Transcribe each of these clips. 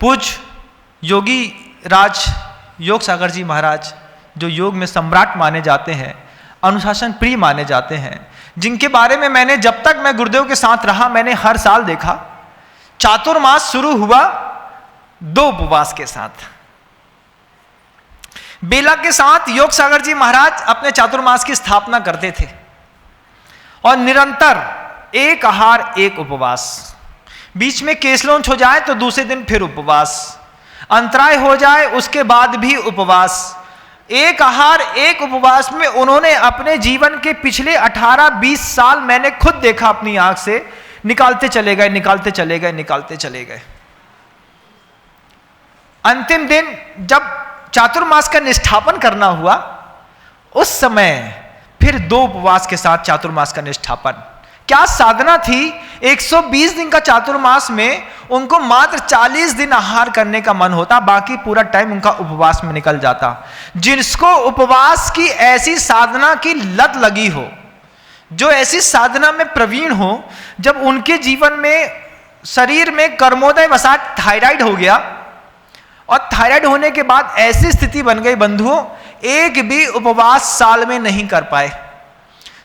पूज्य योगी राज योग सागर जी महाराज, जो योग में सम्राट माने जाते हैं, अनुशासन प्रिय माने जाते हैं, जिनके बारे में मैंने जब तक मैं गुरुदेव के साथ रहा मैंने हर साल देखा, चातुर्मास शुरू हुआ 2 उपवास के साथ। बेला के साथ योग सागर जी महाराज अपने चातुर्मास की स्थापना करते थे और निरंतर 1 आहार 1 उपवास, बीच में केसलोंच हो जाए तो दूसरे दिन फिर उपवास, अंतराय हो जाए उसके बाद भी उपवास। 1 आहार 1 उपवास में उन्होंने अपने जीवन के पिछले 18-20 साल मैंने खुद देखा अपनी आंख से, निकालते चले गए, निकालते चले गए, निकालते चले गए। अंतिम दिन जब चातुर्मास का निष्ठापन करना हुआ, उस समय फिर 2 उपवास के साथ चातुर्मास का निष्ठापन। क्या साधना थी! 120 दिन का चातुर्मास में उनको मात्र 40 दिन आहार करने का मन होता, बाकी पूरा टाइम उनका उपवास में निकल जाता। जिसको उपवास की ऐसी साधना की लत लगी हो, जो ऐसी साधना में प्रवीण हो, जब उनके जीवन में शरीर में कर्मोदय वसात थायराइड हो गया और थायराइड होने के बाद ऐसी स्थिति बन गई बंधुओं, एक भी उपवास साल में नहीं कर पाए।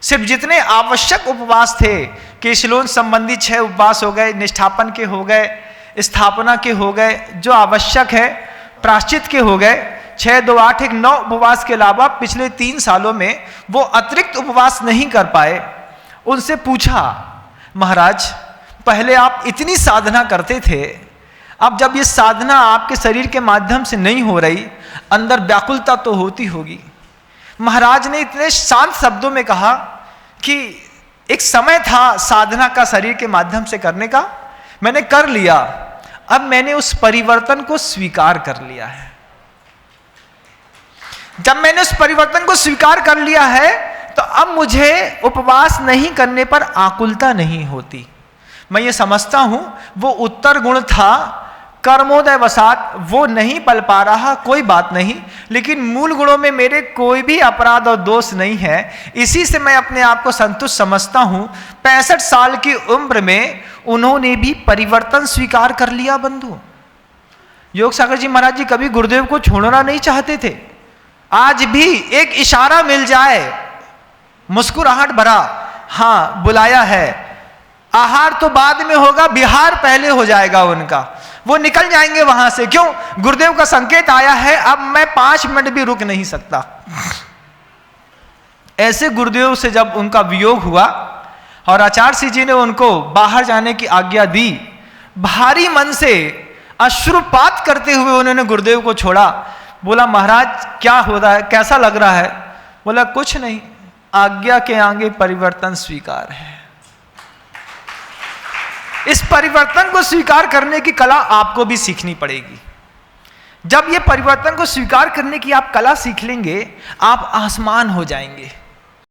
सिर्फ जितने आवश्यक उपवास थे, केशलोन संबंधी 6 उपवास हो गए, निष्ठापन के हो गए, स्थापना के हो गए, जो आवश्यक है, प्राश्चित के हो गए, 6, 2, 8, 1, 9 उपवास के अलावा पिछले 3 सालों में वो अतिरिक्त उपवास नहीं कर पाए। उनसे पूछा, महाराज पहले आप इतनी साधना करते थे, अब जब ये साधना आपके शरीर के माध्यम से नहीं हो रही, अंदर व्याकुलता तो होती होगी। महाराज ने इतने शांत शब्दों में कहा कि एक समय था साधना का शरीर के माध्यम से करने का, मैंने कर लिया, अब मैंने उस परिवर्तन को स्वीकार कर लिया है। जब मैंने उस परिवर्तन को स्वीकार कर लिया है तो अब मुझे उपवास नहीं करने पर आकुलता नहीं होती। मैं ये समझता हूं वो उत्तर गुण था, कर्मोदय वसात वो नहीं पल पा रहा, कोई बात नहीं, लेकिन मूल गुणों में मेरे कोई भी अपराध और दोष नहीं है, इसी से मैं अपने आप को संतुष्ट समझता हूं। 65 साल की उम्र में उन्होंने भी परिवर्तन स्वीकार कर लिया। बंधु योग सागर जी महाराज जी कभी गुरुदेव को छोड़ना नहीं चाहते थे। आज भी एक इशारा मिल जाए, मुस्कुराहट भरा, हाँ बुलाया है, आहार तो बाद में होगा, बिहार पहले हो जाएगा उनका, वो निकल जाएंगे वहां से। क्यों? गुरुदेव का संकेत आया है, अब मैं 5 मिनट भी रुक नहीं सकता। ऐसे गुरुदेव से जब उनका वियोग हुआ और आचार्य जी ने उनको बाहर जाने की आज्ञा दी, भारी मन से अश्रुपात करते हुए उन्होंने गुरुदेव को छोड़ा। बोला, महाराज क्या हो रहा है, कैसा लग रहा है? बोला, कुछ नहीं, आज्ञा के आगे परिवर्तन स्वीकार है। इस परिवर्तन को स्वीकार करने की कला आपको भी सीखनी पड़ेगी। जब ये परिवर्तन को स्वीकार करने की आप कला सीख लेंगे, आप आसमान हो जाएंगे।